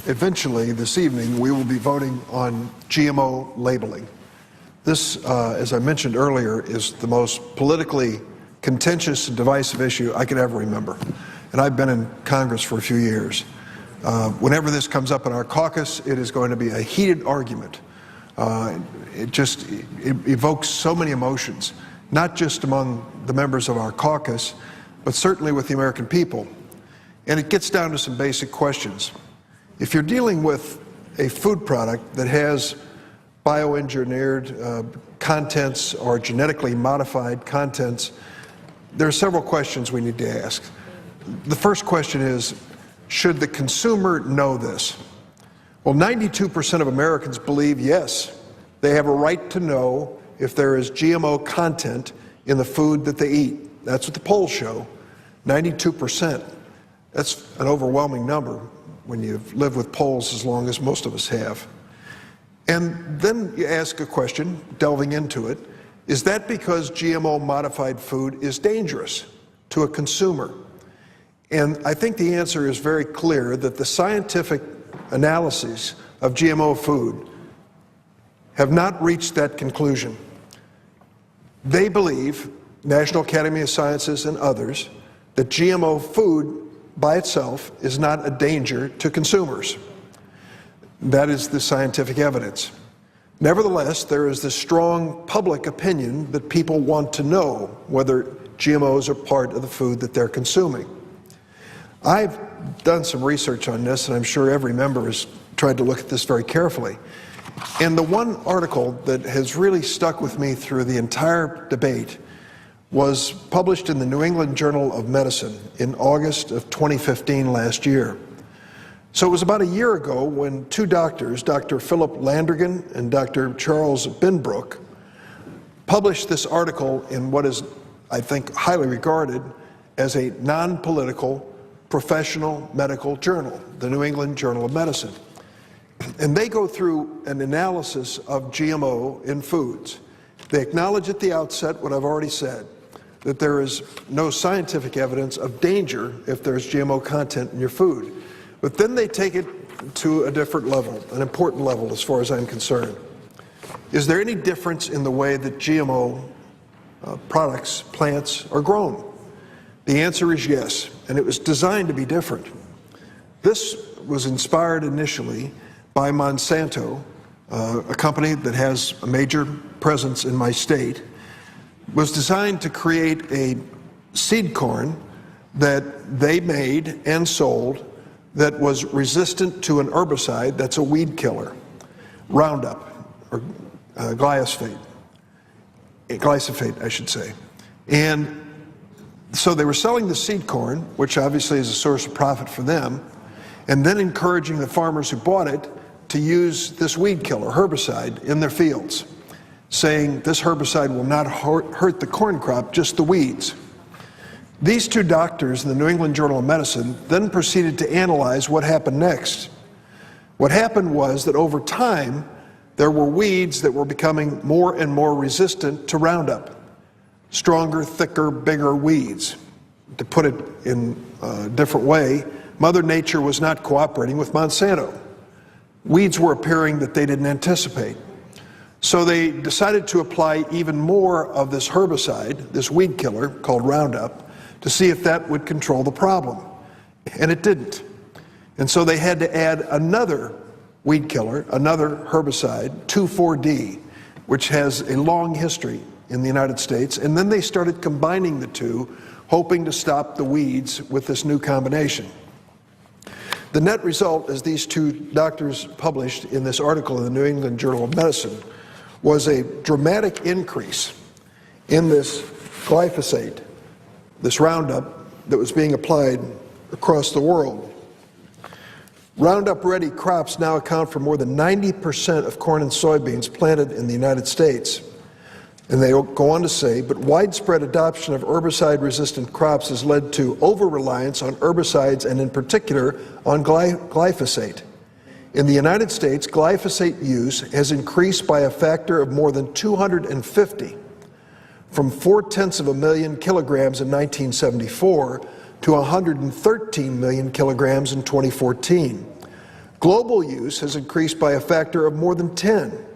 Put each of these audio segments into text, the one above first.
eventually this evening we will be voting on GMO labeling. This, as I mentioned earlier, is the most politically contentious and divisive issue I could ever remember. And I've been in Congress for a few years. Whenever this comes up in our caucus, it is going to be a heated argument. It evokes so many emotions, not just among the members of our caucus, but certainly with the American people. And it gets down to some basic questions. If you're dealing with a food product that has bioengineered contents or genetically modified contents, there are several questions we need to ask. The first question is, should the consumer know this? Well, 92% of Americans believe yes, they have a right to know if there is GMO content in the food that they eat. That's what the polls show, 92%. That's an overwhelming number when you've lived with polls as long as most of us have. And then you ask a question, delving into it, is that because GMO modified food is dangerous to a consumer? And I think the answer is very clear that the scientific analyses of GMO food have not reached that conclusion. They believe, National Academy of Sciences and others, that GMO food by itself is not a danger to consumers. That is the scientific evidence. Nevertheless, there is this strong public opinion that people want to know whether GMOs are part of the food that they're consuming. I've done some research on this, and I'm sure every member has tried to look at this very carefully. And the one article that has really stuck with me through the entire debate was published in the New England Journal of Medicine in August of 2015 last year. So it was about a year ago when two doctors, Dr. Philip Landrigan and Dr. Charles Benbrook, published this article in what is, I think, highly regarded as a non-political professional medical journal, the New England Journal of Medicine. And they go through an analysis of GMO in foods. They acknowledge at the outset what I've already said, that there is no scientific evidence of danger if there's GMO content in your food. But then they take it to a different level, an important level as far as I'm concerned. Is there any difference in the way that GMO products, plants, are grown? The answer is yes, and it was designed to be different. This was inspired initially by Monsanto, a company that has a major presence in my state, was designed to create a seed corn that they made and sold that was resistant to an herbicide that's a weed killer, Roundup, or glyphosate, I should say. And so they were selling the seed corn, which obviously is a source of profit for them, and then encouraging the farmers who bought it to use this weed killer, herbicide, in their fields, saying this herbicide will not hurt the corn crop, just the weeds. These two doctors in the New England Journal of Medicine then proceeded to analyze what happened next. What happened was that over time, there were weeds that were becoming more and more resistant to Roundup. Stronger, thicker, bigger weeds. To put it in a different way, Mother Nature was not cooperating with Monsanto. Weeds were appearing that they didn't anticipate. So they decided to apply even more of this herbicide, this weed killer called Roundup, to see if that would control the problem. And it didn't. And so they had to add another weed killer, another herbicide, 2,4-D, which has a long history in the United States. And then they started combining the two, hoping to stop the weeds with this new combination. The net result, as these two doctors published in this article in the New England Journal of Medicine, was a dramatic increase in this glyphosate, this Roundup that was being applied across the world. Roundup-ready crops now account for more than 90% of corn and soybeans planted in the United States. And they go on to say, but widespread adoption of herbicide-resistant crops has led to over-reliance on herbicides and in particular on glyphosate. In the United States, glyphosate use has increased by a factor of more than 250, from 0.4 million kilograms in 1974 to 113 million kilograms in 2014. Global use has increased by a factor of more than 10.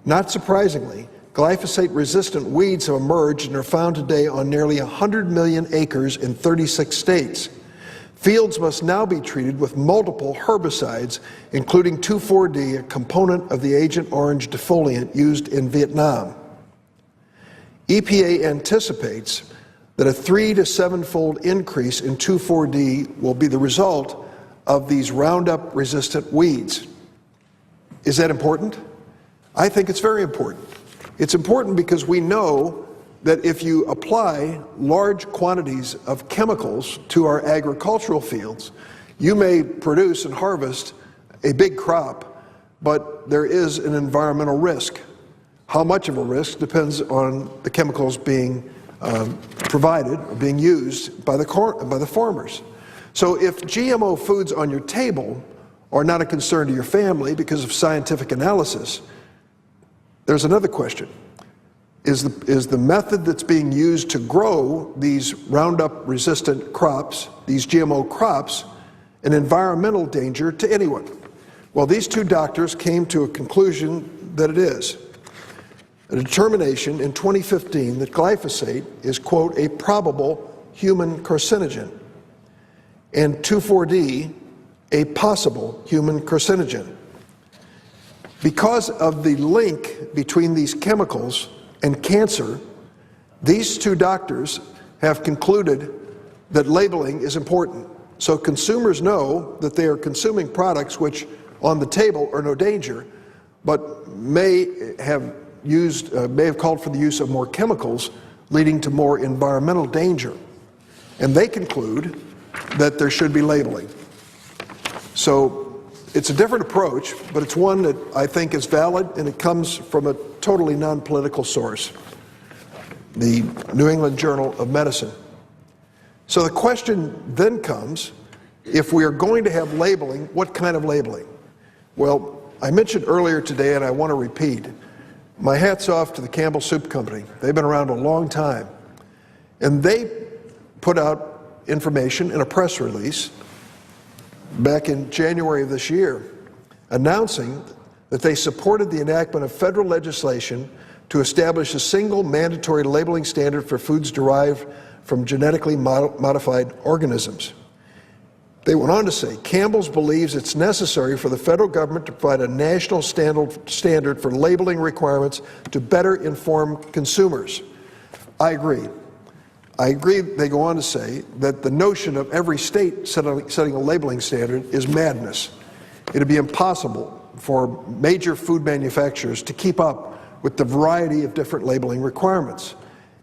Not surprisingly, glyphosate-resistant weeds have emerged and are found today on nearly 100 million acres in 36 states. Fields must now be treated with multiple herbicides, including 2,4-D, a component of the Agent Orange defoliant used in Vietnam. EPA anticipates that a 3 to 7-fold increase in 2,4-D will be the result of these Roundup-resistant weeds. Is that important? I think it's very important. It's important because we know that if you apply large quantities of chemicals to our agricultural fields, you may produce and harvest a big crop, but there is an environmental risk. How much of a risk depends on the chemicals being provided or being used by the farmers. So if GMO foods on your table are not a concern to your family because of scientific analysis, there's another question. Is the method that's being used to grow these Roundup-resistant crops, these GMO crops, an environmental danger to anyone? Well, these two doctors came to a conclusion that it is. A determination in 2015 that glyphosate is, quote, a probable human carcinogen, and 2,4-D a possible human carcinogen. Because of the link between these chemicals and cancer, these two doctors have concluded that labeling is important. So consumers know that they are consuming products which on the table are no danger, but may have called for the use of more chemicals, leading to more environmental danger. And they conclude that there should be labeling. So it's a different approach, but it's one that I think is valid, and it comes from a totally non-political source, the New England Journal of Medicine. So the question then comes, if we are going to have labeling, what kind of labeling? Well, I mentioned earlier today, and I want to repeat, my hat's off to the Campbell Soup Company. They've been around a long time. And they put out information in a press release back in January of this year, announcing that they supported the enactment of federal legislation to establish a single mandatory labeling standard for foods derived from genetically modified organisms. They went on to say, Campbell's believes it's necessary for the federal government to provide a national standard for labeling requirements to better inform consumers. I agree. I agree, they go on to say, that the notion of every state setting a labeling standard is madness. It would be impossible for major food manufacturers to keep up with the variety of different labeling requirements.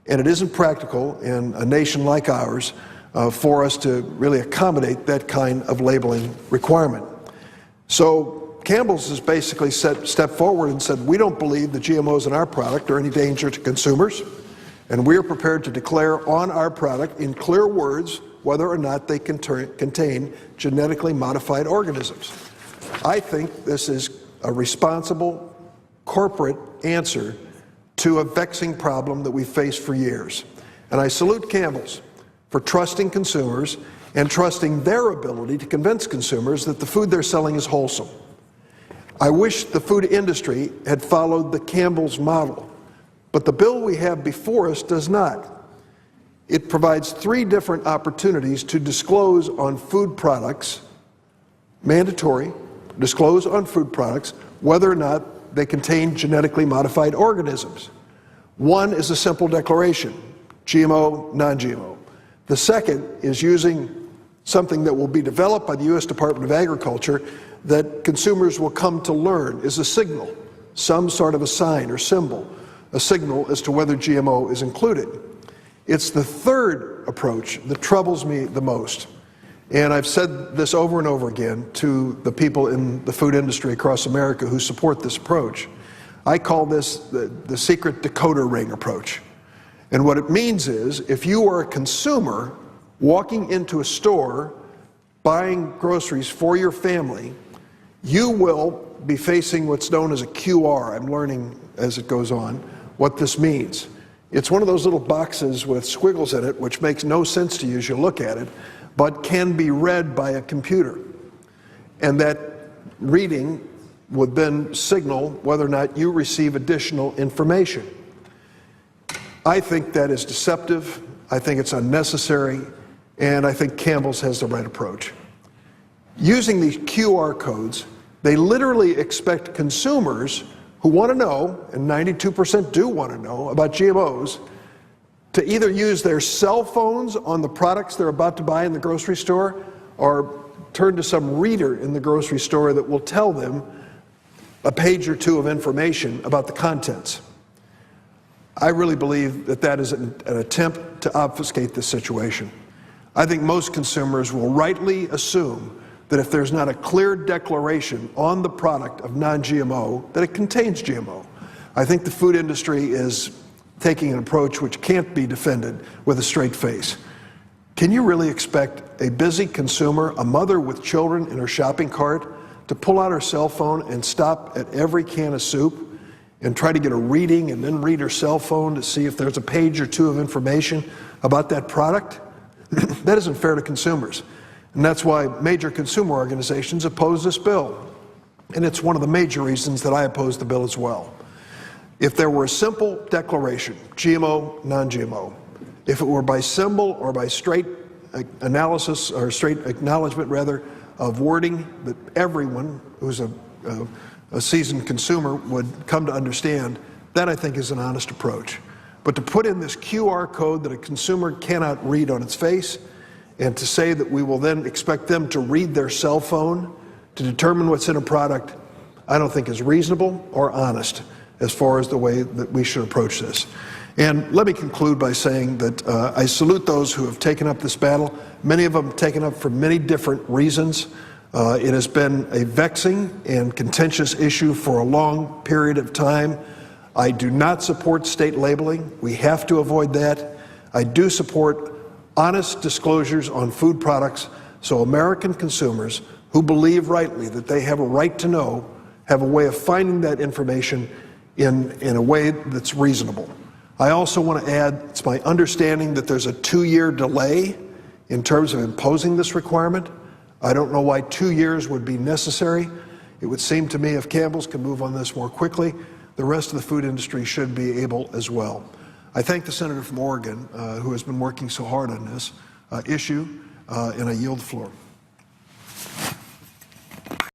And it isn't practical in a nation like ours for us to really accommodate that kind of labeling requirement. So Campbell's has basically stepped forward and said, we don't believe the GMOs in our product are any danger to consumers, and we are prepared to declare on our product in clear words whether or not they contain genetically modified organisms. I think this is a responsible corporate answer to a vexing problem that we've faced for years. And I salute Campbell's for trusting consumers and trusting their ability to convince consumers that the food they're selling is wholesome. I wish the food industry had followed the Campbell's model, but the bill we have before us does not. It provides 3 different opportunities to disclose on food products, mandatory, disclose on food products whether or not they contain genetically modified organisms. One is a simple declaration, GMO, non-GMO. The second is using something that will be developed by the U.S. Department of Agriculture that consumers will come to learn is a signal, some sort of a sign or symbol, a signal as to whether GMO is included. It's the third approach that troubles me the most. And I've said this over and over again to the people in the food industry across America who support this approach. I call this the secret decoder ring approach. And what it means is, if you are a consumer walking into a store, buying groceries for your family, you will be facing what's known as a QR. I'm learning as it goes on what this means. It's one of those little boxes with squiggles in it, which makes no sense to you as you look at it, but can be read by a computer. And that reading would then signal whether or not you receive additional information. I think that is deceptive, I think it's unnecessary, and I think Campbell's has the right approach. Using these QR codes, they literally expect consumers who want to know, and 92% do want to know about GMOs, to either use their cell phones on the products they're about to buy in the grocery store or turn to some reader in the grocery store that will tell them a page or two of information about the contents. I really believe that that is an attempt to obfuscate this situation. I think most consumers will rightly assume that if there's not a clear declaration on the product of non-GMO, that it contains GMO. I think the food industry is taking an approach which can't be defended with a straight face. Can you really expect a busy consumer, a mother with children in her shopping cart, to pull out her cell phone and stop at every can of soup and try to get a reading and then read her cell phone to see if there's a page or two of information about that product? That isn't fair to consumers. And that's why major consumer organizations oppose this bill. And it's one of the major reasons that I oppose the bill as well. If there were a simple declaration, GMO, non-GMO, if it were by symbol or by straight analysis or straight acknowledgement rather of wording that everyone who's a seasoned consumer would come to understand, that I think is an honest approach. But to put in this QR code that a consumer cannot read on its face, and to say that we will then expect them to read their cell phone to determine what's in a product, I don't think is reasonable or honest as far as the way that we should approach this. And let me conclude by saying that I salute those who have taken up this battle. Many of them have taken up for many different reasons. It has been a vexing and contentious issue for a long period of time. I do not support state labeling. We have to avoid that. I do support honest disclosures on food products so American consumers who believe rightly that they have a right to know have a way of finding that information in a way that's reasonable. I also want to add, it's my understanding that there's a 2-year delay in terms of imposing this requirement. I don't know why 2 years would be necessary. It would seem to me if Campbell's can move on this more quickly, the rest of the food industry should be able as well. I thank the senator from Oregon who has been working so hard on this issue, and I yield the floor.